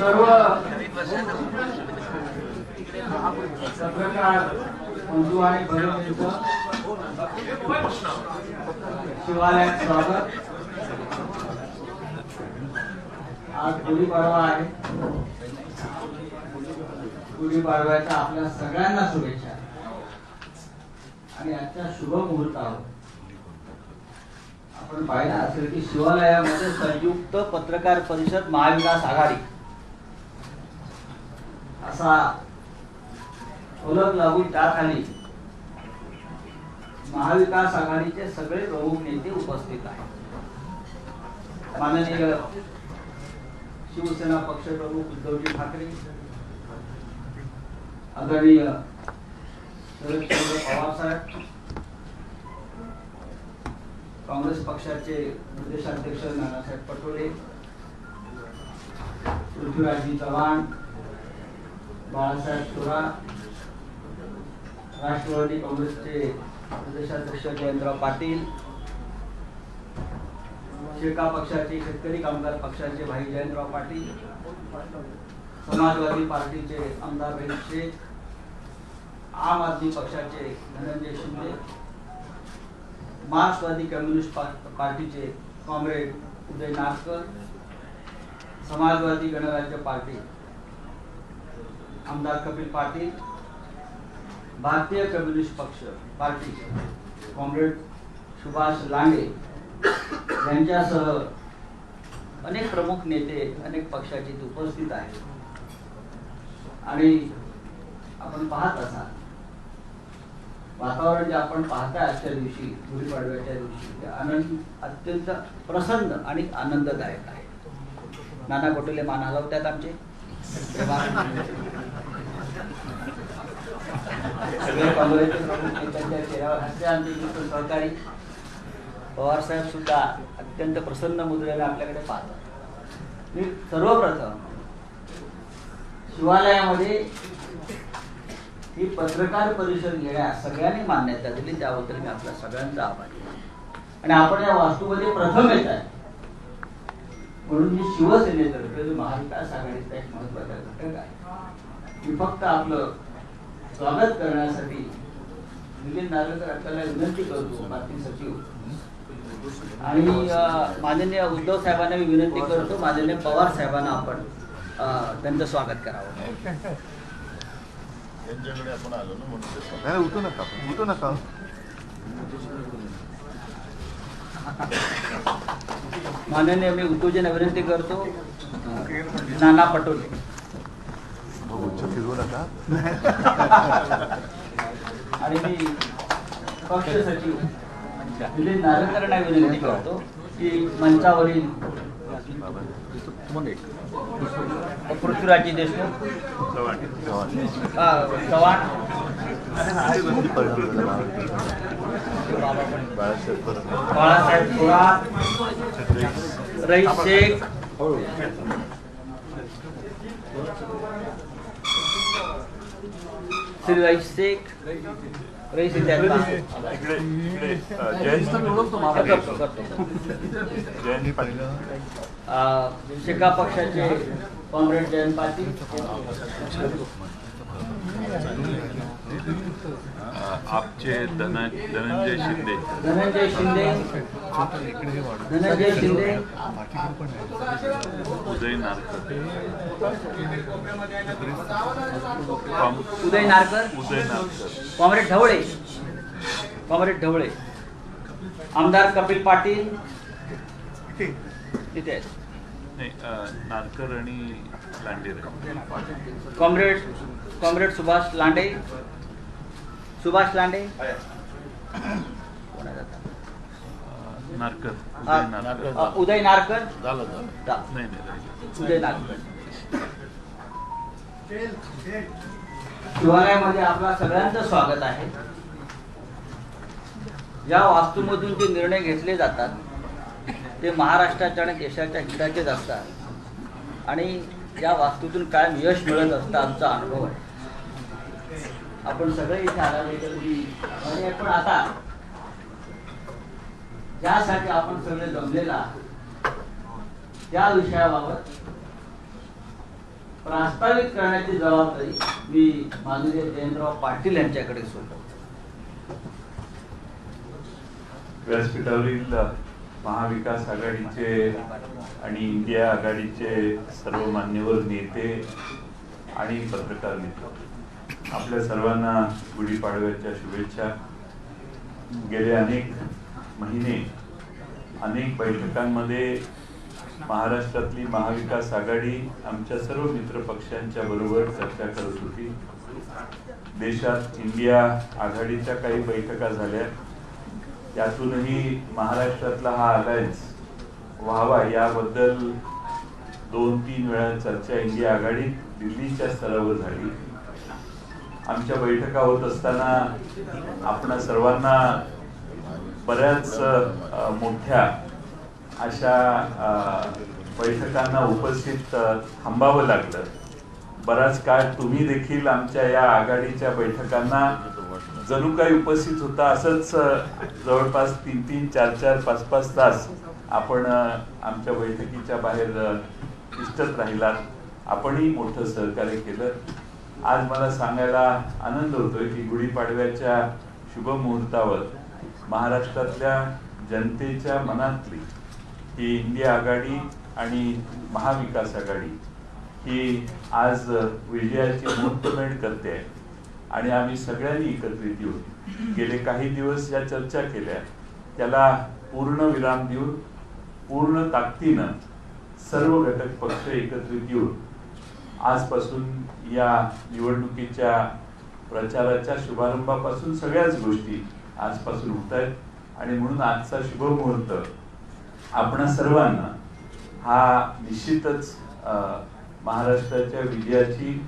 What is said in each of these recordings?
सर्व पत्रकार बंधू आणि बहिणींचं शिवालयात स्वागत. आज गुढीपाडवा आहे. गुढीपाडव्याच्या आपल्या सगळ्यांना शुभेच्छा. आणि आजच्या शुभ मुहूर्तावर आपण पाहिलं असेल की शिवालयामध्ये संयुक्त पत्रकार परिषद महाविकास आघाडी असा ओळख लागून त्याखाली महाविकास आघाडीचे सगळे प्रमुख नेते उपस्थित आहेत. माननीय शिवसेना पक्षप्रमुख उद्धवजी ठाकरे, आदरणीय शरदचंद्र पवार साहेब, काँग्रेस पक्षाचे प्रदेशाध्यक्ष नानासाहेब पटोले, पृथ्वीराजजी चव्हाण, बाळासाहेब थोरात, राष्ट्रवादी काँग्रेसचे प्रदेशाध्यक्ष जयंतराव पाटील, शेका पक्षाचे शेतकरी कामगार पक्षाचे भाई जयंतराव पाटील, समाजवादी पार्टीचे आमदार रहीम शेख, आम आदमी पक्षाचे धनंजय शिंदे, मार्क्सवादी कम्युनिस्ट पार्टीचे कॉम्रेड उदय नारकर, समाजवादी गणराज्य पार्टी आमदार कपिल पाटील, भारतीय कम्युनिस्ट पक्ष पार्टी कॉम्रेड सुभाष लांडे यांच्यासह अनेक प्रमुख नेते अनेक पक्षाचे उपस्थित आहेत. आणि आपण पाहत असाल वातावरण जे आपण पाहताय आजच्या दिवशी गुढीपाडव्याच्या दिवशी ते आनंद अत्यंत प्रसन्न आणि आनंददायक आहे. नाना पटोले मान हलवतात आमचे. सगळे काँग्रेसचे प्रमुख नेत्यांच्या चेहऱ्यावर हास्य आमचे सहकारी पवार साहेब सुद्धा अत्यंत प्रसन्न मुद्रेने आपल्याकडे पाहतात. मी सर्वप्रथम शिवालयामध्ये ही पत्रकार परिषद घेण्यास सगळ्यांनी मान्यता दिली त्याबद्दल मी आपल्या सगळ्यांचा आभारी आहे. आणि आपण या वास्तूमध्ये प्रथम येत आहे म्हणून मी शिवसेनेतर्फे जो महाविकास आघाडीचा एक महत्वाचा घटक आहे मी फक्त आपलं स्वागत करण्यासाठी मिलिंद नार्वेकर आपल्याला विनंती करतो, पार्टी सचिव, आणि माननीय उद्धव साहेबांना मी विनंती करतो माननीय पवार साहेबांना आपण त्यांचं स्वागत करावं. यांच्याकडे आपण आलो ना म्हणून उठू नका. माननीय मी उद्धवजींना विनंती करतो नाना पटोले फिरवू नका. आणि मी पक्ष सचिव मिलिंद नार्वेकरांना विनंती करतो की मंचावरील पृथ्वीराजजी देशमुख, चव्हाण, बाळासाहेब थोरात, रहीम शेख, श्री रहीम शेख, शेका पक्षाचे कॉम्रेड जयंत पाटील, आपचे धनंजय शिंदे, उदय नारकर, कॉम्रेड ढवळे, आमदार कपिल पाटील तिथे आहेत. नारकर आणि लांडे, कॉम्रेड सुभाष लांडे, उदय नारकर, उदय नारकर. शिवालयामध्ये आपला सगळ्यांचं स्वागत आहे. या वास्तूमधून जे निर्णय घेतले जातात ते महाराष्ट्राच्या आणि देशाच्या हिताचेच असतात आणि या वास्तूतून कायम यश मिळत असतं आमचा अनुभव आहे. आपण सगळे इथे आला पण आता ज्यासाठी आपण सगळे जमलेला त्या विषयाबाबत प्रास्ताविक करण्याची जबाबदारी मी माननीय जयंतराव पाटील यांच्याकडे सोडतो. व्यासपीठावरील महाविकास आघाडीचे आणि इंडिया आघाडीचे सर्व मान्यवर नेते आणि पत्रकार मित्र, आपल्या सर्वांना गुढीपाडव्याच्या शुभेच्छा. गेले अनेक महिने अनेक बैठकांमध्ये महाराष्ट्रातली महाविकास आघाडी आमच्या सर्व मित्र पक्षांच्या बरोबर चर्चा करत होती. देशात इंडिया आघाडीच्या काही बैठका झाल्या, त्यातूनही महाराष्ट्रातला हा अलायन्स व्हावा याबद्दल 2-3 वेळा चर्चा इंडिया आघाडीत दिल्लीच्या स्तरावर झाली. आमच्या बैठका होत असताना आपणा सर्वांना बऱ्याच मोठ्या अशा बैठकांना उपस्थित थांबावं लागलं. बराच काळ तुम्ही देखील आमच्या या आघाडीच्या बैठकांना जणू काही उपस्थित होता. असंच जवळपास 3-3, 4-4, 5-5 तास आपण आमच्या बैठकीच्या बाहेर दिसत राहिलात. आपणही मोठं सहकार्य केलं. आज मला सांगायला आनंद होतोय की गुढीपाडव्याच्या शुभ मुहूर्तावर महाराष्ट्रातल्या जनतेच्या मनातली ही इंडिया आघाडी आणि महाविकास आघाडी ही आज विजयाची मुहूर्तमेढ करते आणि आम्ही सगळ्यांनी एकत्रित येऊन गेले काही दिवस ज्या चर्चा केल्या त्याला पूर्ण विराम देऊन पूर्ण ताकदीनं सर्व घटक पक्ष एकत्रित येऊन आजपासून या निवडणुकीच्या प्रचाराच्या शुभारंभापासून सगळ्याच गोष्टी आजपासून होत आहेत. आणि म्हणून आजचा शुभ मुहूर्त आपणा सर्वांना हा निश्चितच महाराष्ट्राच्या विजयाची,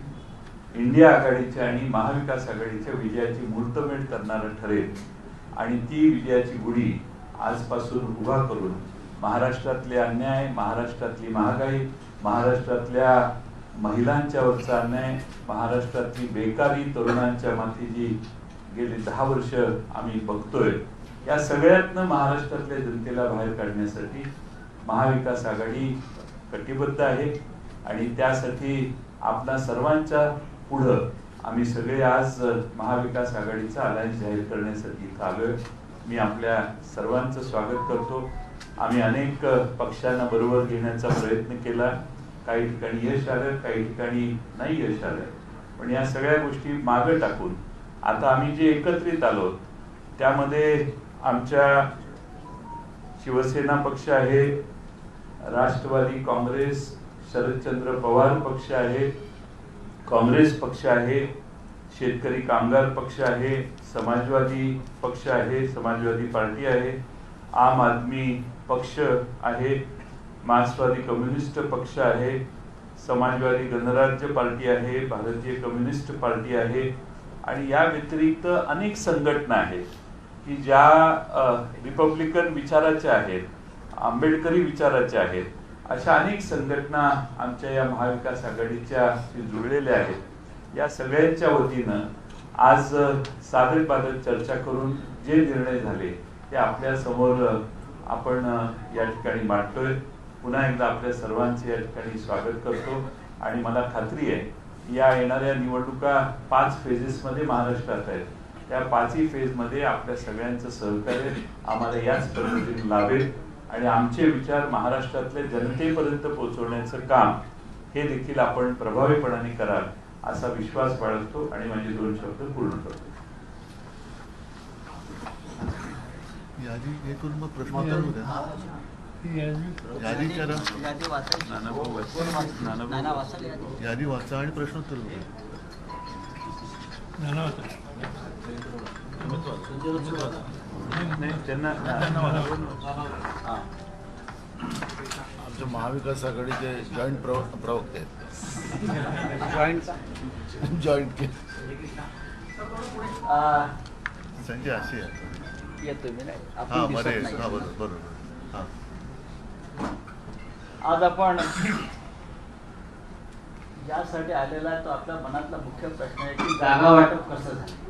इंडिया आघाडीच्या आणि महाविकास आघाडीच्या विजयाची मुहूर्तमेढ करणारं ठरेल. आणि ती विजयाची गुढी आजपासून उभा करून महाराष्ट्रातले अन्याय, महाराष्ट्रातली महागाई, महाराष्ट्रातल्या महिलांच्यावरचा अन्याय, महाराष्ट्रातली बेकारी, तरुणांच्या माथी जी गेली 10 वर्ष आम्ही बघतोय, या सगळ्यातनं महाराष्ट्रातल्या जनतेला बाहेर काढण्यासाठी महाविकास आघाडी कटिबद्ध आहे. आणि त्यासाठी आपल्या सर्वांच्या पुढं आम्ही सगळे आज महाविकास आघाडीचा अलायन्स जाहीर करण्यासाठी इथं आलोय. मी आपल्या सर्वांचं स्वागत करतो. आम्ही अनेक पक्षांना बरोबर घेण्याचा प्रयत्न केला. काही ठिकाणी यश आलं, काही ठिकाणी नाही यश आलं. पण या सगळ्या गोष्टी मागे टाकून आता आम्ही जे एकत्रित आलो त्यामध्ये आमच्या शिवसेना पक्ष आहे, राष्ट्रवादी काँग्रेस, शरदचंद्र पवार पक्ष आहे, काँग्रेस पक्ष आहे, शेतकरी कामगार पक्ष आहे, समाजवादी पक्ष आहे, समाजवादी पार्टी आहे, आम आदमी पक्ष आहे, मार्क्सवादी कम्युनिस्ट पक्ष आहे, समाजवादी गणराज्य पार्टी आहे, भारतीय कम्युनिस्ट पार्टी आहे. आणि या व्यतिरिक्त अनेक संघटना आहेत की ज्या रिपब्लिकन विचाराच्या आहेत, आंबेडकरी विचाराच्या आहेत. अशा अनेक संघटना आमच्या या महाविकास आघाडीच्या जुळलेल्या आहेत. या सगळ्यांच्या वतीनं आज सादर बादल चर्चा करून जे निर्णय झाले ते आपल्या समोर आपण या ठिकाणी मांडतोय. पुन्हा एकदा आपल्या सर्वांचे या ठिकाणी स्वागत करतो. आणि मला खात्री आहे या येणाऱ्या निवडणुका 5 फेजेसमध्ये महाराष्ट्रात आहेत. त्या 5ही फेजमध्ये आपल्या सगळ्यांचं सहकार्य आम्हाला याच पद्धतीने लाभेल आणि आमचे विचार महाराष्ट्रातल्या जनतेपर्यंत पोहोचवण्याचं काम हे देखील आपण प्रभावीपणाने कराल असा विश्वास बाळगतो आणि माझे 2 शब्द पूर्ण करतो. यादी एकूण मग प्रश्न चालू द्या. यादी करा, यादी वाचा आणि प्रश्नोत्तर त्यांना आमच्या महाविकास आघाडीचे जॉईंट प्रवक्ते आहेत. जॉईंट संजय अशी आहे. येतो मी नाही, हा आपण दिसत बरे, नाही. हा बरोबर. हा आज आपण ज्यासाठी आलेला आहे तो आपल्या मनातला मुख्य प्रश्न आहे की जागा वाटप कसं झालं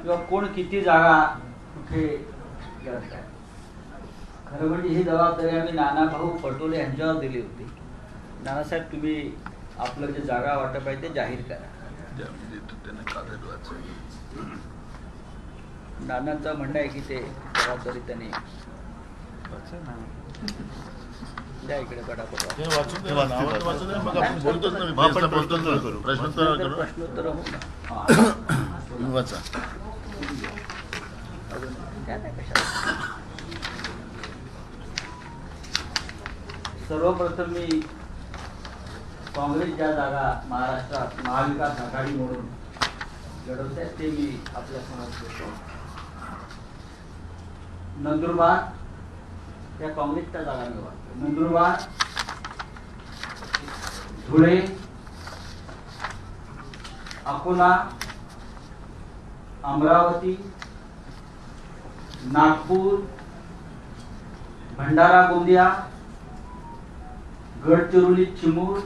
किंवा कोण किती जागा कुठे घेत आहे. खरं म्हणजे ही जबाबदारी आम्ही नानाभाऊ पटोले यांच्यावर दिली होती. नानासाहेब, तुम्ही आपलं जे जागा वाटप आहे ते जाहीर करा. नानांचं म्हणणं आहे की ते जबाबदारी त्यांनी द्या इकडे पटापट ते वाचून दे, नावाचं वाचून दे, मग आपण बोलतोच ना, प्रश्नोत्तर करू. प्रश्नोत्तर होऊ ना. तुम्ही वाचा. अजून त्या नाही कशाला. सर्वप्रथम मी काँग्रेस ज्या जागा महाराष्ट्रात महाविकास आघाडी म्हणून लढवत आहे ते मी आपल्या समोर ठेवतो. नंदुरबार त्या काँग्रेसच्या जागा निवडतो. नंदुरबार, धुळे, अकोला, अमरावती, नागपूर, भंडारा गोंदिया, गडचिरोली चिमूर,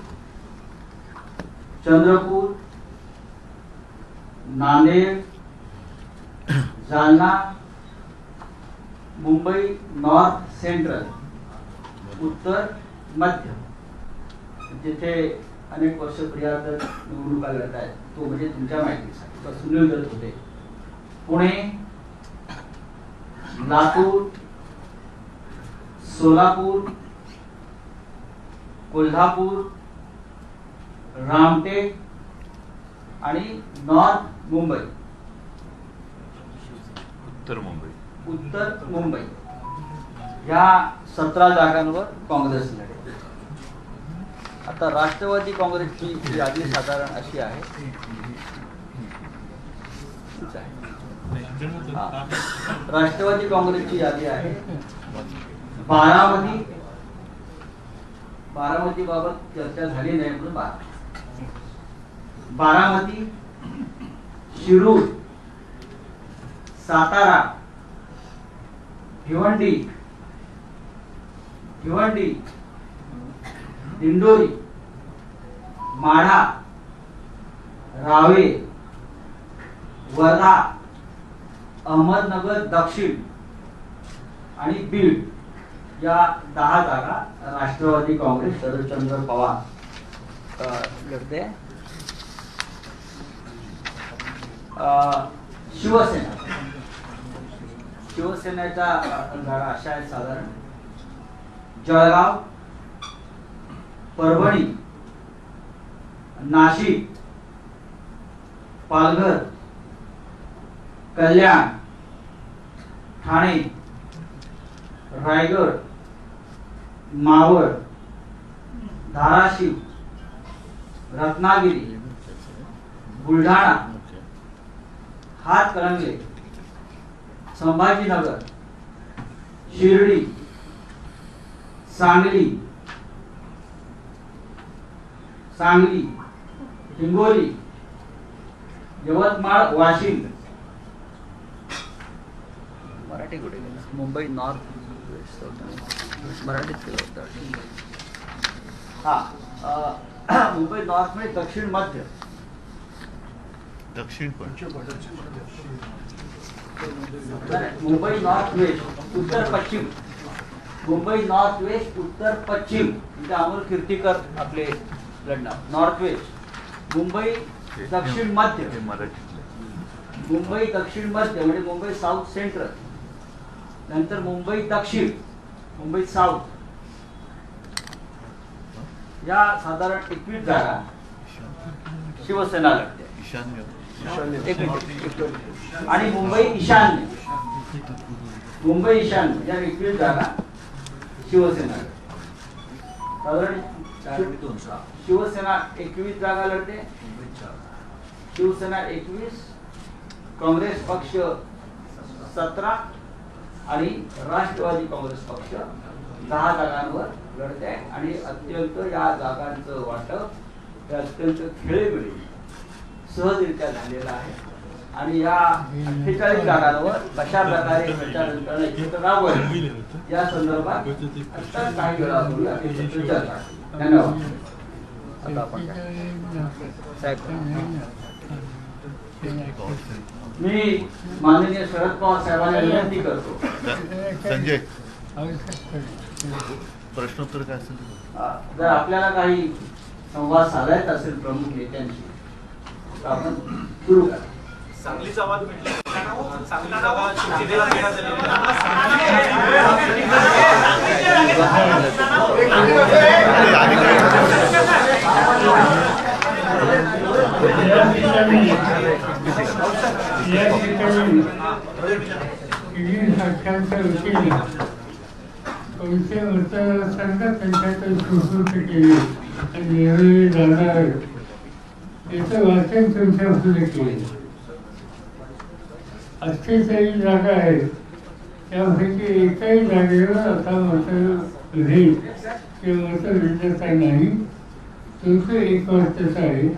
चंद्रपूर, नांदेड, जालना, मुंबई नॉर्थ सेंट्रल, उत्तर मध्य, जिथे अनेक वर्ष प्रियादर निवडणुका लढत आहेत तो म्हणजे तुमच्या माहितीसाठी तो सुनील दत्त होते. पुणे, लातूर, सोलापूर, कोल्हापूर, रामटेक आणि नॉर्थ मुंबई, उत्तर मुंबई या 17 जागांवर काँग्रेस लढेल. आता राष्ट्रवादी काँग्रेसची यादी साधारण अशी आहे. राष्ट्रवादी काँग्रेसची यादी आहे. बारामती बाबत चर्चा झाली नाही म्हणून बारामती, शिरूर, सातारा, भिवंडी, दिंडोरी, माढा, रावे, वर्धा, अहमदनगर दक्षिण आणि बीड या 10 जागा राष्ट्रवादी काँग्रेस शरदचंद्र पवार लढते. शिवसेनेच्या जागा अशा आहेत साधारण. जळगाव, परभणी, नाशिक, पालघर, कल्याण, ठाणे, रायगड, मावळ, धाराशिव, रत्नागिरी, बुलढाणा, हातकणंगले, संभाजीनगर, शिर्डी, सांगली, हिंगोली, यवतमाळ, वाशिम, मराठी कुठे गेला? मुंबई नॉर्थ वेस्ट मराठीत केलं होतं. हा मुंबई नॉर्थ म्हणजे दक्षिण मध्य. मुंबई नॉर्थ वेस्ट उत्तर पश्चिम. मुंबई नॉर्थ वेस्ट उत्तर पश्चिम म्हणजे अमोल कीर्तीकर आपले लढणार. North west. मुंबई दक्षिण मध्य. मुंबई दक्षिण मध्य म्हणजे मुंबई साऊथ सेंट्रल. नंतर मुंबई दक्षिण, मुंबई साऊथ या साधारण 21 जागा शिवसेना लढते. आणि मुंबई ईशान्य या 21 जागा शिवसेना साधारण. शिवसेना 21 जागा लढते. शिवसेना 21, काँग्रेस पक्ष 17 आणि राष्ट्रवादी काँग्रेस पक्ष 10 जागांवर लढते. आणि अत्यंत या जागांचं वाटप हे अत्यंत खेळीमेळी सहजरित्या झालेलं आहे. आणि या 48 जागांवर कशा प्रकारे प्रचार यंत्रणा एकत्र राबवेल या संदर्भात आता काही वेळापूर्वी आपण चर्चा. धन्यवाद. आता आपण मी माननीय शरद पवार साहेबांना विनंती करतो. संजय, प्रश्नोत्तर काय असेल जर आपल्याला काही संवाद साधायचा असेल प्रमुख नेत्यांशी तर आपण सुरू करा. सांगलीचा आवाज म्हटलं सांगली जागा शिवसेनेला देण्यात वाचन तुमच्या केले. 48 जागा आहेत त्यापैकी एकाही जागेवर आता मतभेद किंवा मतभिन्नता नाही. तुमचं एक वर्षाचं आहे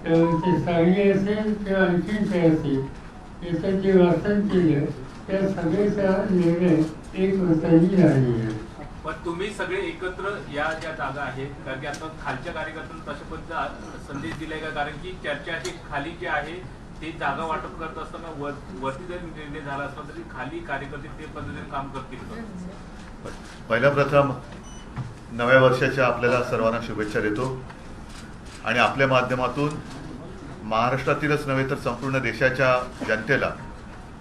त्यामुळे ते सांगली असेल किंवा आणखी काय असेल याचं जे वाचन केलं त्या सगळ्याचा निर्णय एक वर्षांनी झालेला आहे. पण तुम्ही सगळे एकत्र या ज्या जागा आहेत कारण की आता खालच्या कार्यकर्त्यांना तशा पद्धतीचा संदेश दिलाय का कारण की चर्चा अशी खाली जी आहे ते जागा वाटप करत असताना वरती जरी निर्णय झाला असला तरी खाली कार्यकर्ते ते पद्धतीने काम करतील. पहिल्या प्रथम नव्या वर्षाच्या आपल्याला सर्वांना शुभेच्छा देतो आणि आपल्या माध्यमातून महाराष्ट्रातीलच नव्हे तर संपूर्ण देशाच्या जनतेला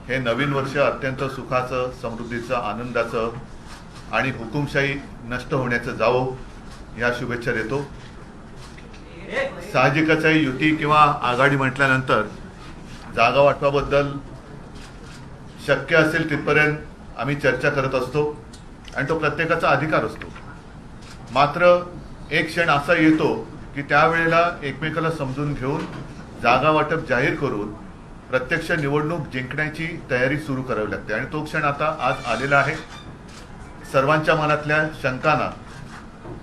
हे नवीन वर्ष अत्यंत सुखाचं, समृद्धीचं, आनंदाचं आणि हुकुमशाही नष्ट होण्याचं जावो या शुभेच्छा देतो. साहजिकच आहे युती किंवा आघाडी म्हटल्यानंतर जागा वाटपाबद्दल शक्य असेल तिथपर्यंत आम्ही चर्चा करत असतो आणि तो प्रत्येकाचा अधिकार असतो. मात्र एक क्षण असा येतो की त्यावेळेला एकमेकाला समजून घेऊन जागा वाटप जाहीर करून प्रत्यक्ष निवडणूक जिंकण्याची तयारी सुरू करावी लागते आणि तो क्षण आता आज आलेला आहे. सर्वांच्या मनातल्या शंकांना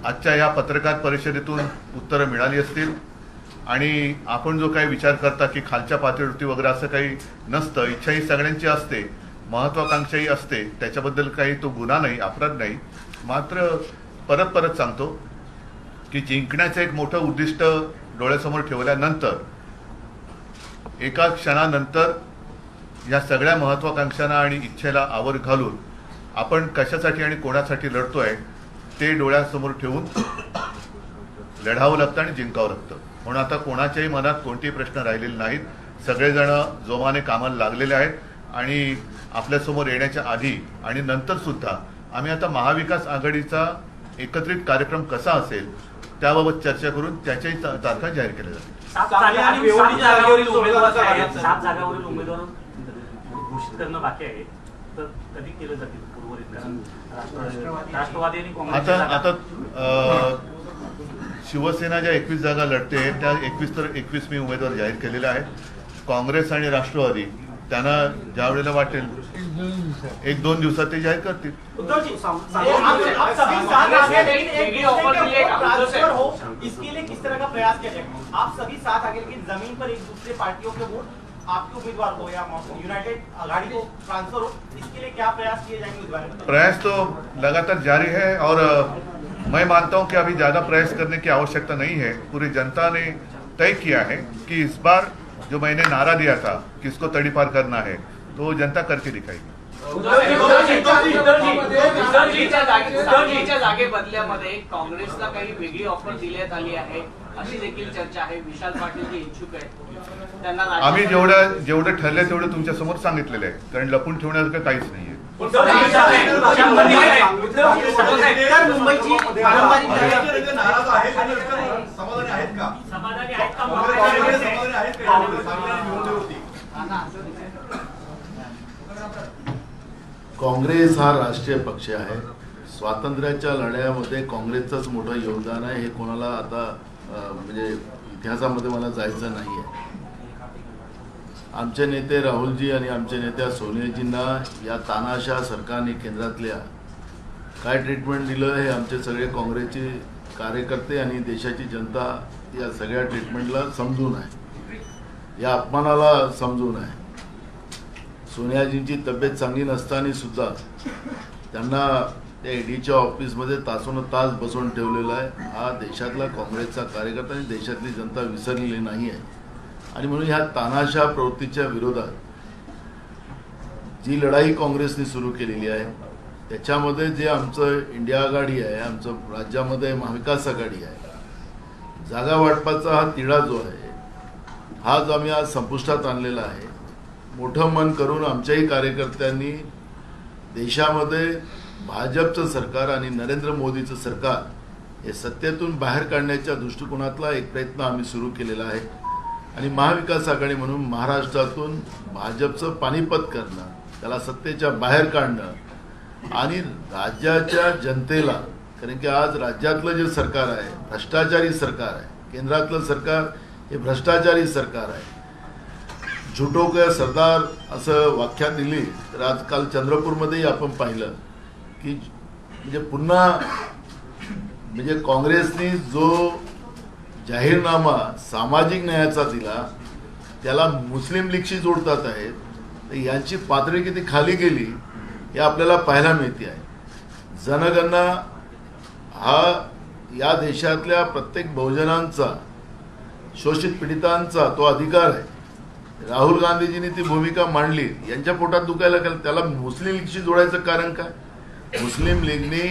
आजच्या या पत्रकार परिषदेतून उत्तरं मिळाली असतील आणि आपण जो काही विचार करता की खालच्या पातळीवरती वगैरे असं काही नसतं. इच्छा ही सगळ्यांची असते, महत्वाकांक्षाही असते, त्याच्याबद्दल काही तो गुन्हा नाही, अपराध नाही. मात्र परत सांगतो की जिंकण्याचं एक मोठं उद्दिष्ट डोळ्यासमोर ठेवल्यानंतर एका क्षणानंतर या सगळ्या महत्वाकांक्षांना आणि इच्छेला आवर घालून आपण कशासाठी आणि कोणासाठी लढतोय ते डोळ्यासमोर ठेवून लढावं लागतं आणि जिंकावं लागतं. म्हणून आता कोणाच्याही मनात कोणतेही प्रश्न राहिलेले नाहीत. सगळेजण जोमाने कामाला लागलेले आहेत आणि आपल्यासमोर येण्याच्या आधी आणि नंतर सुद्धा आम्ही आता महाविकास आघाडीचा एकत्रित कार्यक्रम कसा असेल त्याबाबत चर्चा करून त्याच्याही तारखा जाहीर केल्या जातील. 7 जागावरील उमेदवार घोषित करणं बाकी आहे तर कधी केलं जातील उर्वरित राष्ट्रवादी आणि आता शिवसेना ज्या 21 जागा लढते त्या 21 मी उमेदवार जाहीर केलेले आहेत. काँग्रेस आणि राष्ट्रवादी त्यांना ज्या वेळेला वाटेल 1-2 दिवसात ते जाहीर करतील. इसके लिए किस तरह का प्रयास किया जाएगा? आप सभी साथ आगे लेकिन जमीन पर एक दूसरे पार्टियों के वोट आपके उम्मीदवार को या यूनाइटेड आघाड़ी को ट्रांसफर हो, इसके लिए क्या प्रयास किए जाएंगे? प्रयास तो लगातार जारी है और मैं मानता हूं कि अभी ज्यादा प्रयास करने की आवश्यकता नहीं है. पूरी जनता ने तय किया है कि इस बार जो मैंने नारा दिया था किसको तड़ीपार करना है तो जनता करके दिखाएगी. जागे बदल्यामध्ये काँग्रेसला काही वेगळी ऑफर देण्यात आली आहे अशी देखील चर्चा आहे. विशाल पाटील जे इच्छुक आहेत त्यांना आम्ही जेवढं ठरलंय तेवढं तुमच्या समोर सांगितलेलं आहे कारण लपून ठेवण्यासारखं काहीच नाहीये. काँग्रेस हा राष्ट्रीय पक्ष आहे. स्वातंत्र्याच्या लढ्यामध्ये काँग्रेसचंच मोठं योगदान आहे. हे कोणाला आता म्हणजे इतिहासामध्ये मला जायचं नाही आहे. आमचे नेते राहुलजी आणि आमच्या नेत्या सोनियाजींना या तानाशा सरकारने केंद्रातल्या काय ट्रीटमेंट दिलं हे आमचे सगळे काँग्रेसचे कार्यकर्ते आणि देशाची जनता या सगळ्या ट्रीटमेंटला समजून आहे, या अपमानाला समजून आहे. सोनियाजींची तब्येत चांगली नसताना सुद्धा त्यांना त्या ईडीच्या ऑफिसमध्ये तासोनतास बसवून ठेवलेला आहे. हा देशातला काँग्रेसचा कार्यकर्ता आणि देशातली जनता विसरलेली नाही आहे. आणि म्हणून ह्या तानाशा प्रवृत्तीच्या विरोधात जी लढाई काँग्रेसने सुरू केलेली आहे त्याच्यामध्ये जे आमचं इंडिया आघाडी आहे, आमचं राज्यामध्ये महाविकास आघाडी आहे, जागा वाटपाचा हा तिढा जो आहे हा जो आम्ही आज संपुष्टात आणलेला आहे, मोठं मन करून आमच्याही कार्यकर्त्यांनी देशामध्ये भाजपचं सरकार आणि नरेंद्र मोदीचं सरकार हे सत्तेतून बाहेर काढण्याच्या दृष्टिकोनातला एक प्रयत्न आम्ही सुरू केलेला आहे. आणि महाविकास आघाडी म्हणून महाराष्ट्रातून भाजपचं पानिपत करणं, त्याला सत्तेच्या बाहेर काढणं आणि राज्याच्या जनतेला, कारण की आज राज्यातलं जे सरकार आहे भ्रष्टाचारी सरकार आहे, केंद्रातलं सरकार हे भ्रष्टाचारी सरकार आहे. झुटो के सरदार असं व्याख्या दिली तर आजकाल चंद्रपूरमध्येही आपण पाहिलं की म्हणजे पुन्हा म्हणजे काँग्रेसने जो जाहीरनामा सामाजिक न्यायाचा दिला त्याला मुस्लिम लीगशी जोडतात आहेत, तर यांची पातळी किती खाली गेली हे आपल्याला पाहायला मिळते आहे. जनगणना हा या देशातल्या प्रत्येक बहुजनांचा, शोषित पीडितांचा तो अधिकार आहे. राहुल गांधीजींनी ती भूमिका मांडली, यांच्या पोटात दुखायला लागलं, त्याला मुस्लिम लीगशी जोडायचं कारण काय? मुस्लिम लीगने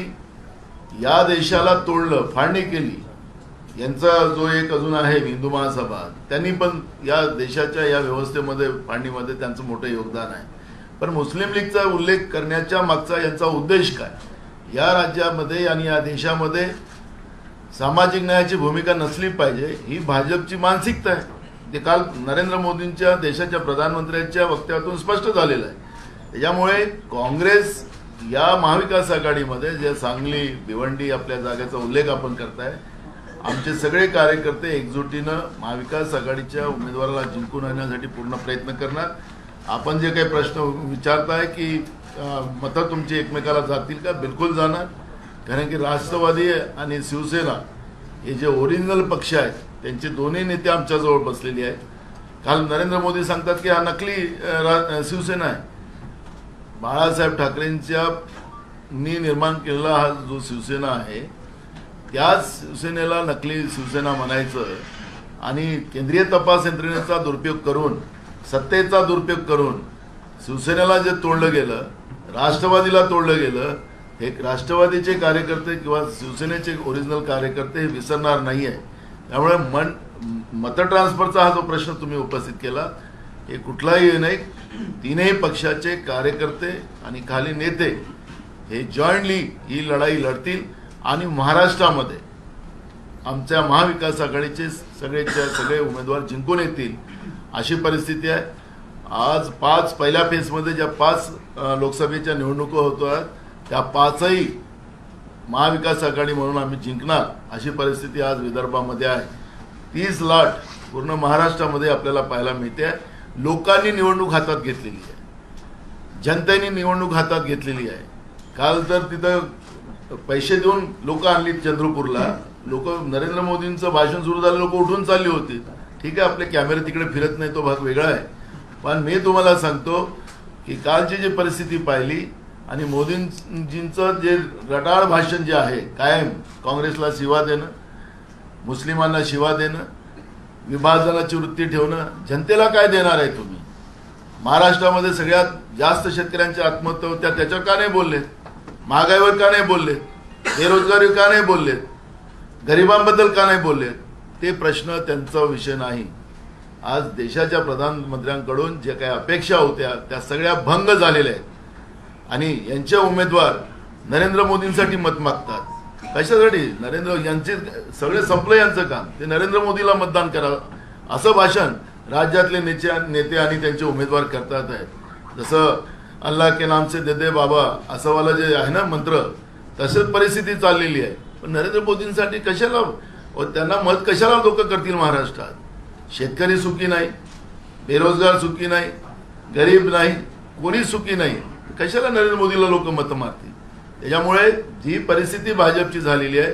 या देशाला तोडलं, फाळणी केली. यांचा जो एक अजून आहे हिंदू महासभा, त्यांनी पण या देशाच्या या व्यवस्थेमध्ये फाळणीमध्ये त्यांचं मोठं योगदान आहे. पण मुस्लिम लीगचा उल्लेख करण्याच्या मागचा यांचा उद्देश काय? या राज्यामध्ये आणि या देशामध्ये सामाजिक न्यायाची भूमिका नसली पाहिजे ही भाजपची मानसिकता आहे. ते काल नरेंद्र मोदींच्या देशाच्या प्रधानमंत्र्यांच्या वक्तव्यातून स्पष्ट झालेलं आहे. त्याच्यामुळे काँग्रेस या महाविकास आघाडीमध्ये जे सांगली, भिवंडी आपल्या जागेचा उल्लेख आपण करताय, आमचे सगळे कार्यकर्ते एकजुटीनं महाविकास आघाडीच्या उमेदवाराला जिंकून आणण्यासाठी पूर्ण प्रयत्न करणार. आपण जे काही प्रश्न विचारताय की मतं तुमची एकमेकाला जातील का, बिलकुल जाणार. कारण की राष्ट्रवादी आणि शिवसेना हे जे ओरिजिनल पक्ष आहेत त्यांचे दोन्ही नेते आमच्याजवळ बसलेले आहेत. काल नरेंद्र मोदी सांगतात की हा नकली शिवसेना आहे. बाळासाहेब ठाकरेंच्या निर्माण केलेला हा जो शिवसेना आहे त्याच शिवसेनेला नकली शिवसेना म्हणायचं आणि केंद्रीय तपास यंत्रणेचा दुरुपयोग करून, सत्तेचा दुरुपयोग करून शिवसेनेला जे तोडलं गेलं, राष्ट्रवादीला तोडलं गेलं, हे राष्ट्रवादीचे कार्यकर्ते किंवा शिवसेनेचे ओरिजिनल कार्यकर्ते हे विसरणार नाही आहे. त्यामुळे मत ट्रान्सफरचा हा जो प्रश्न तुम्ही उपस्थित केला हे कुठलाही नाही. तीनही पक्षाचे कार्यकर्ते आणि खाली नेते हे जॉईंटली ही लढाई लढतील आणि महाराष्ट्रामध्ये आमच्या महाविकास आघाडीचे सगळे उमेदवार जिंकून येतील अशी परिस्थिती आहे. आज पहिल्या फेजमध्ये ज्या 5 लोकसभेच्या निवडणुका होतात त्या 5ही महाविकास आघाडी म्हणून आम्ही जिंकणार अशी परिस्थिती आज विदर्भामध्ये आहे. 30 लाट पूर्ण महाराष्ट्रामध्ये आपल्याला पाहायला मिळते. लोकांनी निवडणूक हातात घेतलेली आहे, जनतेने निवडणूक हातात घेतलेली आहे. काल तर तिथं पैसे देऊन लोक आणली चंद्रपूरला. लोक नरेंद्र मोदींचं भाषण सुरू झालं, लोक उठून चालली होती. ठीक आहे, आपले कॅमेरे तिकडे फिरत नाही, तो भाग वेगळा आहे. पण मी तुम्हाला सांगतो की कालची जी परिस्थिती पाहिली आणि मोदींजींचं जे रटाळ भाषण जे आहे, कायम काँग्रेसला शिवा देणं, मुस्लिमांना शिवा देणं, विभाजनाची वृत्ती ठेवणं, जनतेला काय देणार आहे तुम्ही? महाराष्ट्रामध्ये सगळ्यात जास्त शेतकऱ्यांच्या आत्महत्या होत्या, त्याच्यावर का नाही बोललेत? महागाईवर का नाही बोललेत? बेरोजगारीवर का नाही बोललेत? गरिबांबद्दल का नाही बोललेत? ते प्रश्न त्यांचा विषय नाही. आज देशाच्या प्रधानमंत्र्यांकडून जे काही अपेक्षा होत्या त्या सगळ्या भंग झालेल्या आहेत आणि यांचे उमेदवार नरेंद्र मोदींसाठी मत मागतात. कशासाठी? नरेंद्र यांचे सगळे संपलं यांचं काम, ते नरेंद्र मोदीला मतदान करावं असं भाषण राज्यातले नेते आणि त्यांचे उमेदवार करतात आहेत. जसं अल्लाह के नाम से दे दे बाबा असं वाला जे आहे ना मंत्र, तसंच परिस्थिती चाललेली आहे. पण नरेंद्र मोदींसाठी कशाला, त्यांना मत कशाला लोक करतील? महाराष्ट्रात शेतकरी सुखी नाही, बेरोजगार सुखी नाही, गरीब नाही, कोणी सुखी नाही, कशाला नरेंद्र मोदीला लोक मत मारतील? त्याच्यामुळे जी परिस्थिती भाजपची झालेली आहे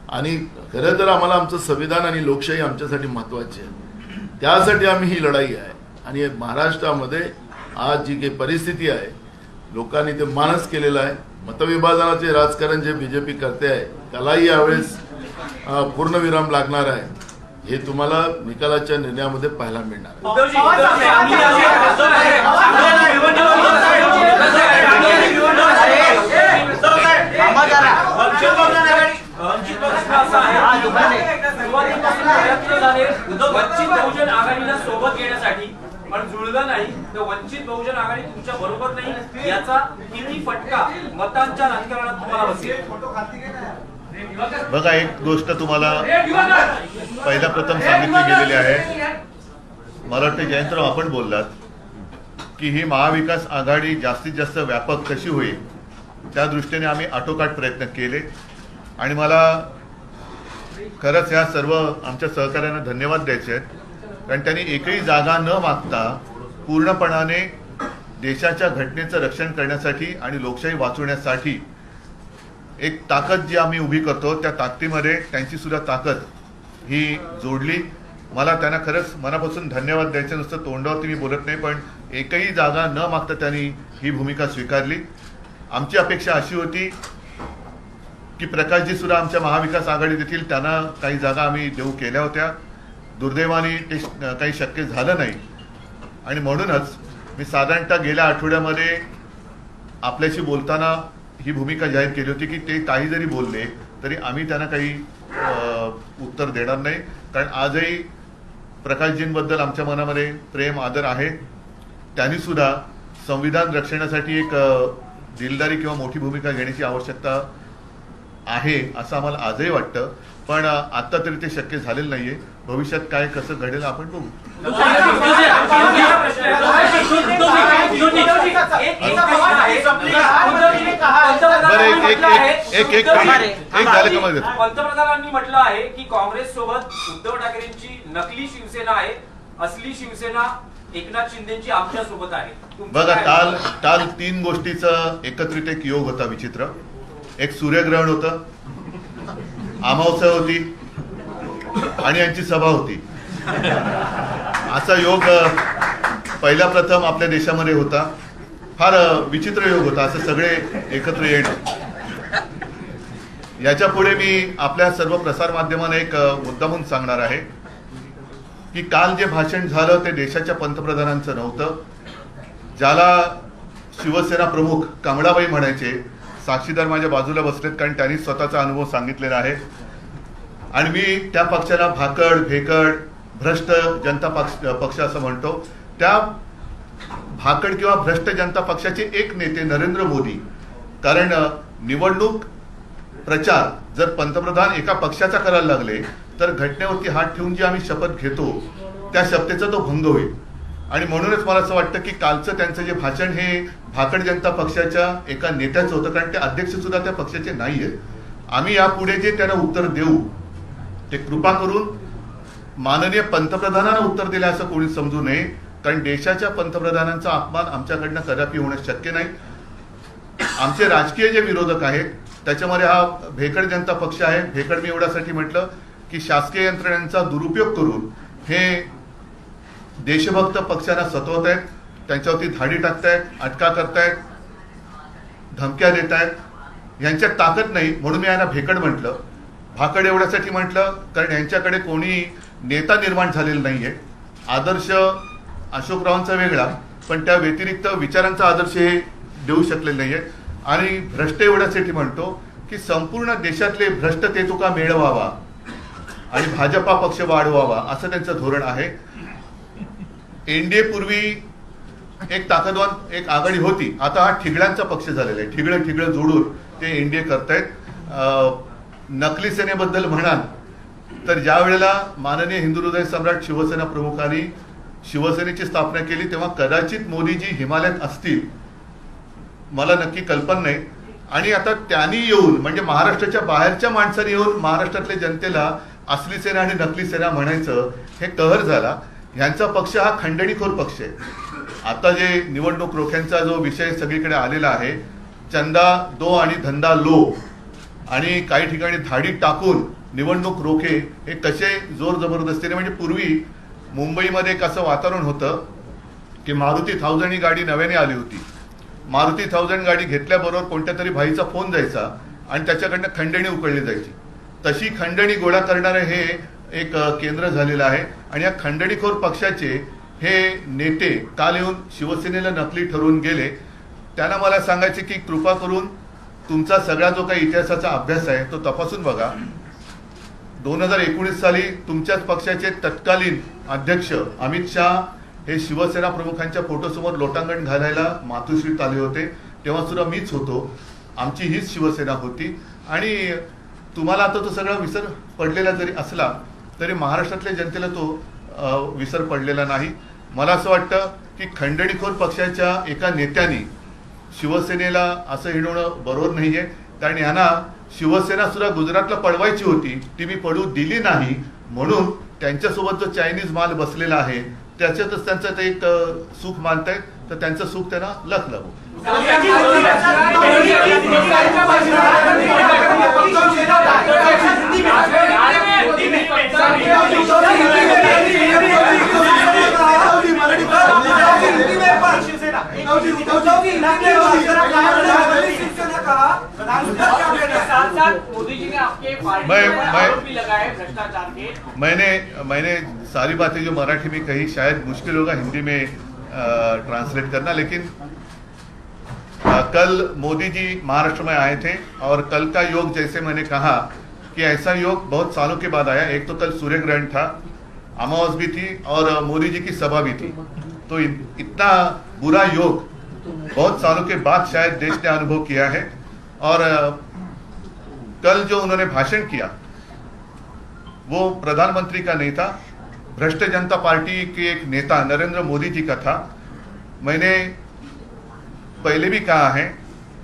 आणि खरं तर आम्हाला आमचं संविधान आणि लोकशाही आमच्यासाठी महत्त्वाची आहे, त्यासाठी आम्ही ही लढाई आहे. आणि महाराष्ट्रामध्ये आज जी काही परिस्थिती आहे लोकांनी ते मानस केलेलं आहे. मतविभाजनाचे राजकारण जे बीजेपी करते आहे त्यालाही यावेळेस पूर्णविराम लागणार आहे. हे तुम्हाला निकालाच्या निर्णयामध्ये पाहायला मिळणार. वंचित बहुजन असं आहे सुरुवातीपासून प्रयत्न झाले वंचित बहुजन आघाडीला सोबत घेण्यासाठी, पण जुळलं नाही. तर वंचित बहुजन आघाडी तुमच्या बरोबर नाही याचा किती फटका मतांच्या राजकारणात तुम्हाला बसेल? बघा, एक गोष्ट तुम्हाला पहिला प्रथम सांगितली गेलेली आहे. मला वाटतं जयंतराव आपण बोललात की ही महाविकास आघाडी जास्तीत जास्त व्यापक कशी होईल त्या दृष्टीने आम्ही आटोकाट प्रयत्न केले. आणि मला खरंच ह्या सर्व आमच्या सहकाऱ्यांना धन्यवाद द्यायचे आहेत, कारण त्यांनी एकही जागा न मागता पूर्णपणाने देशाच्या घटनेचं रक्षण करण्यासाठी आणि लोकशाही वाचवण्यासाठी एक ताकद जी आम्ही उभी करतो त्या ताकदीमध्ये त्यांची सुद्धा ताकद ही जोडली. मला त्यांना खरंच मनापासून धन्यवाद द्यायचे. नुसतं तोंडावरती मी बोलत नाही, पण एकही जागा न मागता त्यांनी ही भूमिका स्वीकारली. आमची अपेक्षा अशी होती की प्रकाशजी सुद्धा आमच्या महाविकास आघाडीत येतील, त्यांना काही जागा आम्ही देऊ केल्या होत्या. दुर्दैवाने ते काही शक्य झालं नाही आणि म्हणूनच मी साधारणतः गेल्या आठवड्यामध्ये आपल्याशी बोलताना ही भूमिका जाहीर केली होती की ते काही जरी बोलले तरी आम्ही त्यांना काही उत्तर देणार नाही, कारण आजही प्रकाशजींबद्दल आमच्या मनामध्ये प्रेम आदर आहे. त्यांनी सुद्धा संविधान रक्षणासाठी एक दिलदारी किंवा मोठी भूमिका घेण्याची आवश्यकता आहे असं आम्हाला आजही वाटतं, पण आत्ता तरी ते शक्य झालेलं नाहीये. भविष्यात काय कसं घडेल आपण बघू. पंतप्रधानांनी म्हटलं आहे की काँग्रेस सोबत उद्धव ठाकरेंची नकली शिवसेना आहे, असली शिवसेना एकनाथ शिंदेची आमच्या सोबत आहे. बघा, काल 3 गोष्टीचा एकत्रित एक योग होता विचित्र. एक सूर्यग्रहण होतं, अमावस्या होती आणि यांची सभा होती. असा योग पहिला प्रथम आपल्या देशामध्ये होता. फार विचित्र योग होता, असं सगळे एकत्र येणं. याच्या पुढे मी आपल्या सर्व प्रसार माध्यमांना एक मुद्दा म्हणून सांगणार आहे की काल जे भाषण झालं ते देशाच्या पंतप्रधानांचं नव्हतं. ज्याला शिवसेना प्रमुख कमळाबाई म्हणायचे, साक्षीदार माझ्या बाजूला बसलेत कारण त्यांनी स्वतःचा अनुभव सांगितलेला आहे. आणि मी त्या पक्षाला भाकड, भेकड, भ्रष्ट जनता पक्ष असं म्हणतो. त्या भाकड किंवा भ्रष्ट जनता पक्षाचे एक नेते नरेंद्र मोदी, कारण निवडणूक प्रचार जर पंतप्रधान एका पक्षाचा करायला लागले तर घटनेवरती हात ठेवून जी आम्ही शपथ घेतो त्या शपथेचा तो भंग होईल. आणि म्हणूनच मला असं वाटतं की कालचं त्यांचं जे भाषण हे भाकड जनता पक्षाच्या एका नेत्याचं होतं, कारण ते अध्यक्ष सुद्धा त्या पक्षाचे नाही आहेत. आम्ही यापुढे जे त्यांना उत्तर देऊ ते कृपा करून माननीय पंतप्रधानांना उत्तर दिलं असं कोणी समजू नये, कारण देशाच्या पंतप्रधानांचा अपमान आमच्याकडनं कदापि होणं शक्य नाही. आमचे राजकीय जे विरोधक आहेत त्याच्यामध्ये हा भेकड जनता पक्ष आहे. भेकड मी एवढ्यासाठी म्हटलं की शासकीय यंत्रणेचा दुरुपयोग करून हे देशभक्त पक्षांना सतवत आहेत, त्यांच्यावरती धाडी टाकतायत, अटका करतायत, धमक्या देत आहेत. यांच्यात ताकद नाही म्हणून मी यांना भेकड म्हटलं. भाकड एवढ्यासाठी म्हटलं कारण यांच्याकडे कोणी नेता निर्माण झालेला नाहीये. आदर्श अशोकरावांचा वेगळा, पण त्या व्यतिरिक्त विचारांचा आदर्श हे देऊ शकलेले नाहीये. आणि भ्रष्ट एवढ्यासाठी म्हणतो की संपूर्ण देशातले भ्रष्ट ते तुका मिळवावा आणि भाजपा पक्ष वाढवावा असं त्यांचं धोरण आहे. एनडीए पूर्वी एक ताकदवान एक आघाडी होती, आता हा ठिगळ्यांचा पक्ष झालेला आहे. ठिगळं जोडून ते एनडीए करतायत. नकली सेनेबद्दल म्हणाल तर ज्या वेळेला माननीय हिंदू हृदय सम्राट शिवसेना प्रमुखांनी शिवसेनेची स्थापना केली तेव्हा कदाचित मोदीजी हिमालयात असतील, मला नक्की कल्पना नाही. आणि आता त्यांनी येऊन म्हणजे महाराष्ट्राच्या बाहेरच्या माणसांनी येऊन महाराष्ट्रातल्या जनतेला असली सेना आणि नकली सेना म्हणायचं हे कहर झाला. ह्यांचा पक्ष हा खंडणीखोर पक्ष आहे. आता जे निवडणूक रोख्यांचा जो विषय सगळीकडे आलेला आहे, चंदा दो आणि धंदा लो, आणि काही ठिकाणी धाडी टाकून निवडणूक रोखे हे कसे जोर जबरदस्तीने, म्हणजे पूर्वी मुंबईमध्ये एक असं वातावरण होतं की मारुती 1000 ही गाडी नव्याने आली होती. मारुती 1000 गाडी घेतल्याबरोबर कोणत्या तरी भाईचा फोन जायचा आणि त्याच्याकडनं खंडणी उकळली जायची. तशी खंडणी गोळा करणारे हे एक केंद्र झालेलं आहे. आणि या खंडणीखोर पक्षाचे हे नेते काल येऊन शिवसेनेला नकली ठरवून गेले. त्यांना मला सांगायचे की कृपा करून तुमचा सगळा जो काही इतिहासाचा अभ्यास आहे तो तपासून बघा. 2019 साली तुमच्याच पक्षाचे तत्कालीन अध्यक्ष अमित शहा हे शिवसेना प्रमुखांच्या फोटोसमोर लोटांगण घालायला मातोश्रीत आले होते. तेव्हा सुद्धा मीच होतो. आमची हीच शिवसेना होती. आणि तुम्हाला आता तो सगळा विसर पडलेला जरी असला तरी महाराष्ट्रातल्या जनतेला तो विसर पडलेला नाही. मला असं वाटतं की खंडणीखोर पक्षाच्या एका नेत्याने शिवसेनेला असं हिणवणं बरोबर नाही आहे. कारण यांना शिवसेना सुद्धा गुजरातला पळवायची होती, ती मी पळू दिली नाही. म्हणून त्यांच्यासोबत जो चायनीज माल बसलेला आहे त्याच्यातच त्यांचं ते एक सुख मानतायत. तर त्यांचं सुख त्यांना लख लागू. मोदी जी ने आपके पार्टी पर आरोप भी लगाए भ्रष्टाचार के. मैंने सारी बातें जो मराठी में कही शायद मुश्किल होगा हिंदी में ट्रांसलेट करना. लेकिन कल मोदी जी महाराष्ट्र में आए थे और कल का योग जैसे मैंने कहा कि ऐसा योग बहुत सालों के बाद आया. एक तो कल सूर्य ग्रहण था, अमावस भी थी और मोदी जी की सभा भी थी. तो इतना बुरा योग बहुत सालों के बाद शायद देश ने अनुभव किया है. और कल जो उन्होंने भाषण किया वो प्रधानमंत्री का नहीं था, भ्रष्ट जनता पार्टी के एक नेता नरेंद्र मोदी जी का था. मैंने पहले भी कहा है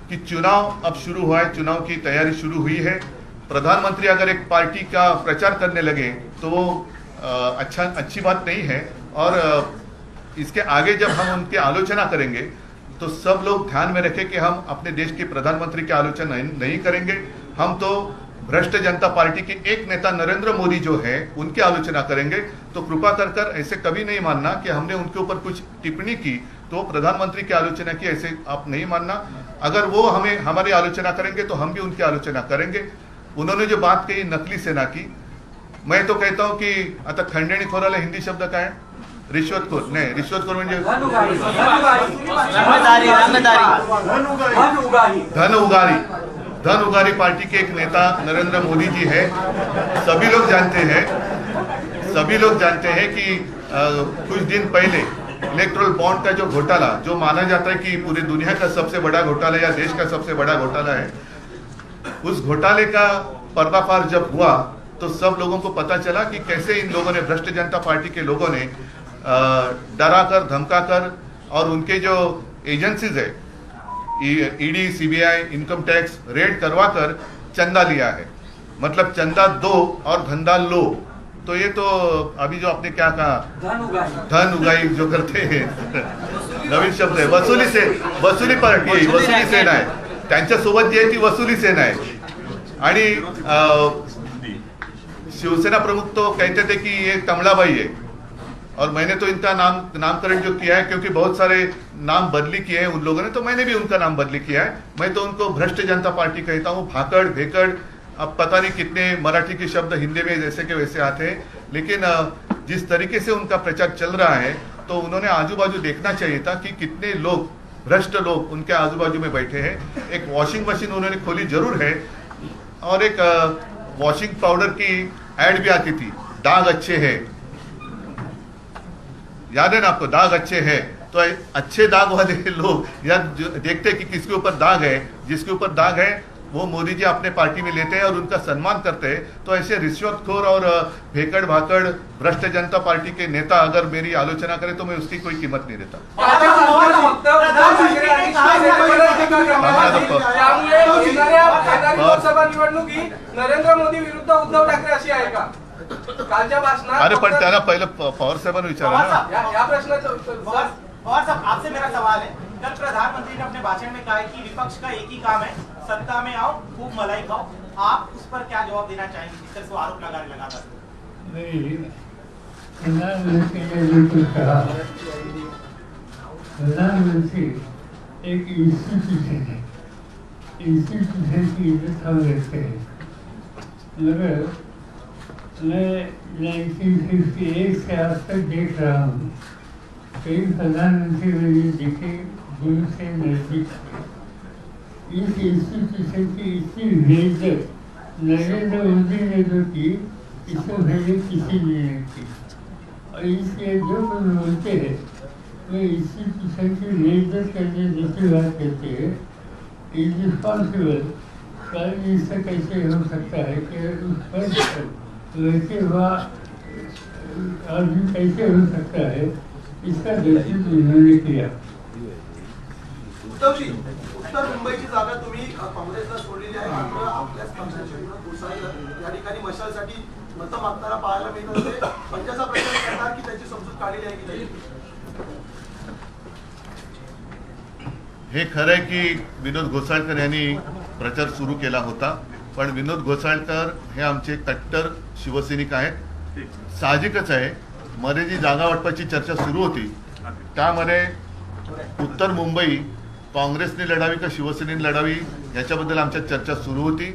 कि चुनाव अब शुरू हुआ है, चुनाव की तैयारी शुरू हुई है. प्रधानमंत्री अगर एक पार्टी का प्रचार करने लगे तो वो अच्छी बात नहीं है. और इसके आगे जब हम उनकी आलोचना करेंगे तो सब लोग ध्यान में रखें कि हम अपने देश के प्रधानमंत्री की आलोचना नहीं करेंगे. हम तो भ्रष्ट जनता पार्टी के एक नेता नरेंद्र मोदी जो है उनकी आलोचना करेंगे. तो कृपा कर ऐसे कभी नहीं मानना कि हमने उनके ऊपर कुछ टिप्पणी की तो प्रधानमंत्री की आलोचना की, ऐसे आप नहीं मानना. अगर वो हमारी आलोचना करेंगे तो हम भी उनकी आलोचना करेंगे. उन्होंने जो बात कही नकली सेना की, मैं तो कहता हूं कि आता खंडणीखोराला हिंदी शब्द काय आहे? रिश्वतखोर नाही. रिश्वतखोर म्हणजे धन उगारी पार्टी के एक नेता नरेंद्र मोदी जी है. सभी लोग जानते हैं कि कुछ दिन पहले इलेक्ट्रल बॉन्ड का जो घोटाला, जो माना जाता है कि पूरी दुनिया का सबसे बड़ा घोटाला या देश का सबसे बड़ा घोटाला है, उस घोटाले का पर्दाफाश जब हुआ तो सब लोगों को पता चला कि कैसे इन लोगों ने, भ्रष्ट जनता पार्टी के लोगों ने डराकर धमकाकर और उनके जो एजेंसीज है ED, CBI, income tax raid करवाकर चंदा लिया है. मतलब चंदा दो और धंधा लो. तो ये तो अभी जो आपने क्या कहा, धन उगाई जो करते हैं नवीन शब्द आहे. वसुली पार्टी आहे, वसुली सेना आहे. त्यांच्यासोबत जी आहे ती वसुली सेना आहे. आणि शिवसेना प्रमुख तो कहते थे कि ये कमलाबाई है. और मैंने तो इनका नामकरण जो किया है, क्योंकि बहुत सारे नाम बदली किए हैं उन लोगों ने, तो मैंने भी उनका नाम बदली किया है. मैं तो उनको भ्रष्ट जनता पार्टी कहता हूँ. भाकड़, भेकड़, अब पता नहीं कितने मराठी के शब्द हिंदी में जैसे के वैसे आते हैं. लेकिन जिस तरीके से उनका प्रचार चल रहा है तो उन्होंने आजू बाजू देखना चाहिए था कि कितने लोग, भ्रष्ट लोग उनके आजू बाजू में बैठे हैं. एक वॉशिंग मशीन उन्होंने खोली जरूर है और एक वॉशिंग पाउडर की एड भी आती थी, दाग अच्छे हैं, याद है ना आपको, दाग अच्छे हैं. तो अच्छे दाग वाले लोग या देखते कि किसके ऊपर दाग है, जिसके ऊपर दाग है वो मोदी जी अपने पार्टी में लेते हैं और उनका सम्मान करते हैं. तो ऐसे रिश्वतखोर और भेकड़ भाकड़ भ्रष्ट जनता पार्टी के नेता अगर मेरी आलोचना करे तो मैं उसकी कोई कीमत नहीं देता. लोकसभा निवडणुकी नरेंद्र मोदी विरुद्ध उद्धव ठाकरे अशी आहे का? कालच्या भाषणात अरे पण त्याला पहिलं पवार साहेबांना विचारा ना. या प्रश्नाचं पवार साहब, आपसे मेरा सवाल है. कल प्रधानमंत्री ने अपने भाषण में कहा है कि विपक्ष का एक ही काम है, सत्ता में आओ, खूब मलाई खाओ. आप उस पर क्या जवाब देना चाहेंगे जिस तरह से आरोप लगातार? नहीं, प्रधानमंत्री ने बिल्कुल कहा. प्रधानमंत्री एक इंस्टीट्यूशन है, इंस्टीट्यूशन की इज्जत हम रखते हैं. मगर मैं 1951 से आज तक देख रहा हूँ, कई प्रधानमंत्री मुझे दिखे दूर से नजदीक से. इस इंस्टीट्यूशन की इतनी बेइज्जत नरेंद्र मोदी ने जो की इससे पहले किसी ने नहीं की। और इसलिए जो लोग बोलते हैं वे इंस्टीट्यूशन की बेइज्जत करके दूसरी बात कहते हैं इज रिस्पॉन्सिबल। प्राइम मिनिस्टर कैसे हो सकता है कि उस पर वैसे हुआ आदमी कैसे हो सकता है, इसका दर्शन उन्होंने किया। उद्धवजी, उत्तर मुंबईची जागा तुम्ही काँग्रेसला सोडलेली आहे, मात्र आपल्याच पक्षाचे विनोद घोसाळकर या ठिकाणी मशालसाठी मतं मागताना पाहायला मिळत होते. पंचाचा प्रचार करणार की त्याची समजूत काढलेली आहे की नाही? हे खरं आहे की विनोद घोसाळकर यांनी प्रचार सुरू केला होता, पण विनोद घोसाळकर हे आमचे कट्टर शिवसैनिक आहेत. साहजिकच आहे, मध्ये जी जागा वाटपाची चर्चा सुरू होती त्यामध्ये उत्तर मुंबई काँग्रेसने लढावी का शिवसेनेने लढावी याच्याबद्दल आमच्यात चर्चा सुरू होती.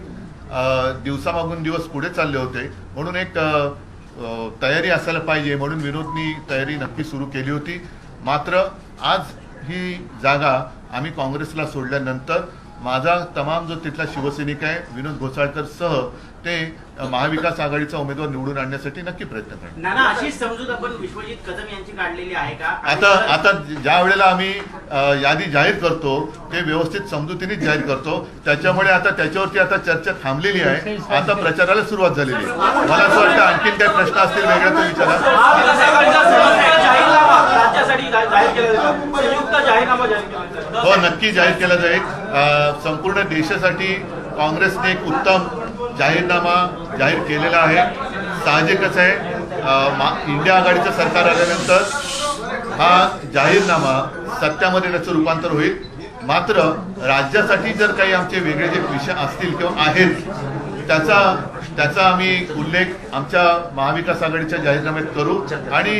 दिवसामागून दिवस पुढे चालले होते, म्हणून एक तयारी असायला पाहिजे म्हणून विनोदनी तयारी नक्की सुरू केली होती. मात्र आज ही जागा आम्ही काँग्रेसला सोडल्यानंतर माझा तमाम जो तिथला शिवसैनिक आहे विनोद घोसाळकर सह ते महाविकास आघाडीचा उमेदवार निवडून आणण्यासाठी नक्की प्रयत्न करणार. नाना, अशी समजूत आपण विश्वजित कदम यांची काढलेली आहे का? आता ज्या वेळेला आम्ही यादी जाहीर करतो ते व्यवस्थित समजुतीनेच जाहीर करतो, त्याच्यामुळे आता त्याच्यावरती आता चर्चा थांबलेली आहे. आता प्रचाराला सुरुवात झालेली आहे. मला असं वाटतं आणखीन काही प्रश्न असतील वेगळ्या तर विचारा. हो, नक्की जाहीर केला जाईल. संपूर्ण देशासाठी काँग्रेसने एक उत्तम जाहीरनामा जाहीर केलेला आहे. साहजिकच आहे, इंडिया आघाडीचं सरकार आल्यानंतर हा जाहीरनामा सत्यामध्ये त्याचं रूपांतर होईल. मात्र राज्यासाठी जर काही आमचे वेगळे जे विषय असतील किंवा आहेत त्याचा आम्ही उल्लेख आमच्या महाविकास आघाडीच्या जाहीरनाम्यात करू. आणि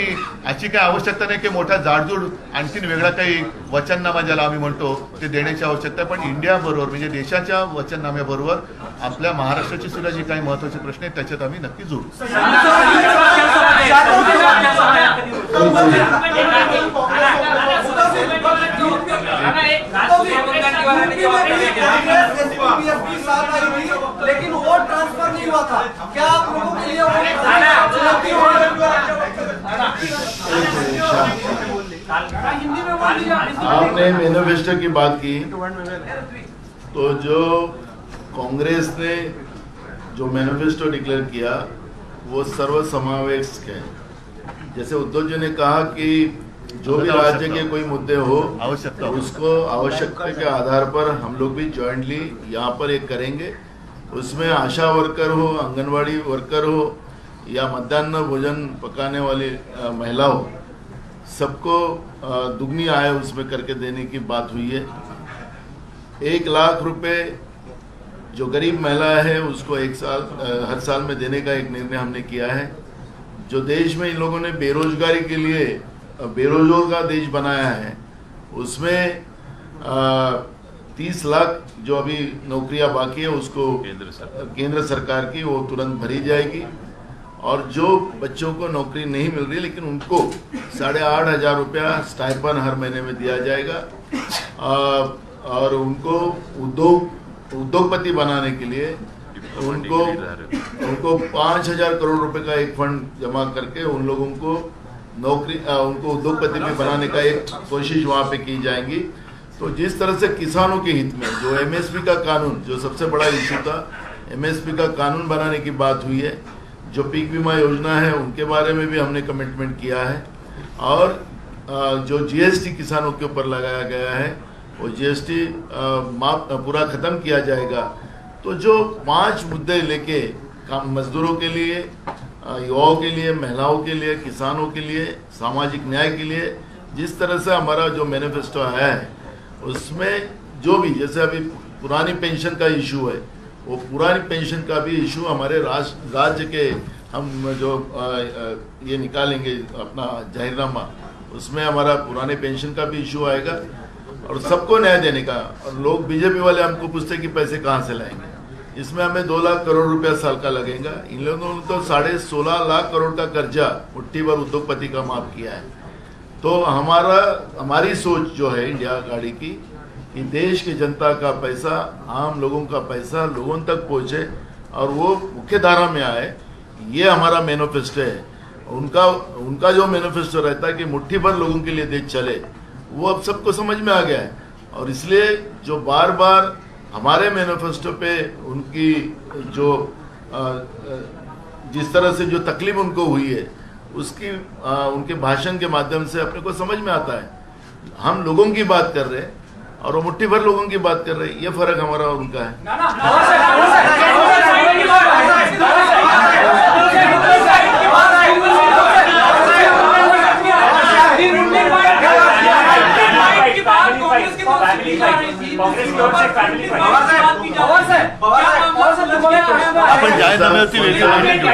अशी काही आवश्यकता नाही की मोठा जाडजूड आणखीन वेगळा काही वचननामा ज्याला आम्ही म्हणतो ते देण्याची आवश्यकता आहे. पण इंडिया बरोबर म्हणजे देशाच्या वचननाम्याबरोबर आपल्या महाराष्ट्राची सुद्धा जी काही महत्त्वाचे प्रश्न आहेत त्याच्यात आम्ही नक्की जोडू. लेकिन वोट ट्रांसफर नहीं हुआ था, क्या आप लोगों के लिए आपने मैनिफेस्टो की बात की, तो जो कांग्रेस ने जो मैनिफेस्टो डिक्लेयर किया वो सर्वसमावेशक है. जैसे उद्धव जी ने कहा कि जो भी राज्य के कोई मुद्दे हो आवश्यकता उसको आवश्यकता के आधार पर हम लोग भी जॉइंटली यहाँ पर एक करेंगे. उसमें आशा वर्कर हो, आंगनवाड़ी वर्कर हो या मध्याह्न भोजन पकाने वाली महिला हो, सबको दुगनी आय उसमें करके देने की बात हुई है. 1 लाख रुपए जो गरीब महिला है उसको हर साल में देने का एक निर्णय हमने किया है. जो देश में इन लोगों ने बेरोजगारी के लिए बेरोजगार का देश बनाया है उसमें 30 लाख जो अभी नौकरियां बाकी है उसको केंद्र सरकार की वो तुरंत भरी जाएगी. और जो बच्चों को नौकरी नहीं मिल रही लेकिन उनको 8,500 रुपया स्टाइपन हर महीने में दिया जाएगा. और उनको उद्योगपति बनाने के लिए उनको 5,000 करोड़ रुपए का एक फंड जमा करके उन लोगों को उनको उद्योगपति में बनाने का एक कोशिश वहाँ पे की जाएंगी. तो जिस तरह से किसानों के हित में जो एमएसपी का कानून, जो सबसे बड़ा इशू था, एमएसपी का कानून बनाने की बात हुई है. जो पीक बीमा योजना है उनके बारे में भी हमने कमिटमेंट किया है. और जो जीएसटी किसानों के ऊपर लगाया गया है वो जीएसटी पूरा खत्म किया जाएगा. तो जो 5 मुद्दे लेके मजदूरों के लिए, युवाओं के लिए, महिलाओं के लिए, किसानों के लिए, सामाजिक न्याय के लिए जिस तरह से हमारा जो मैनिफेस्टो आया है उसमें जो भी, जैसे अभी पुरानी पेंशन का इशू है वो पुरानी पेंशन का भी इशू हमारे राज्य के हम जो ये निकालेंगे अपना जाहिरनामा, उसमें हमारा पुराने पेंशन का भी इशू आएगा और सबको न्याय देने का. और लोग बीजेपी वाले हमको पूछते कि पैसे कहाँ से लाएंगे. इसमें हमें 2 लाख करोड़ रुपया साल का लगेगा. इन लोगों ने तो 16.5 लाख करोड़ का कर्जा मुट्ठी भर उद्योगपति का माफ किया है. तो हमारी सोच जो है इंडिया आघाड़ी की कि देश की जनता का पैसा, आम लोगों का पैसा लोगों तक पहुंचे और वो मुख्य धारा में आए, ये हमारा मैनिफेस्टो है। उनका जो मैनिफेस्टो रहता है कि मुट्ठी भर लोगों के लिए देश चले, वो अब सबको समझ में आ गया है। और इसलिए जो बार बार हमारे मैनिफेस्टो पे उनकी जो जिस तरह से जो तकलीफ उनको हुई है, उसकी उनके भाषण के माध्यम से अपने को समझ में आता है। हम लोगों की बात कर रहे हैं और वो मुट्ठी भर लोगों की बात कर रहे हैं, ये फर्क हमारा और उनका है। आपण जाहीरनाम्यावरती वेगळी माहिती घेऊ.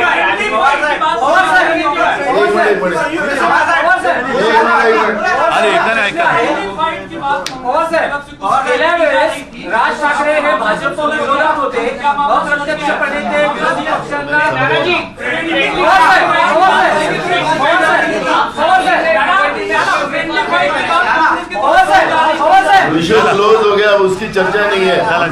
अरे ऐका गेल्या वेळेस राज ठाकरे हे भाजप विरोधात होते, अप्रत्यक्षपणे ते विरोधी पक्षांना विषय क्लोज हो गया, उसकी चर्चा नहीं है। चला,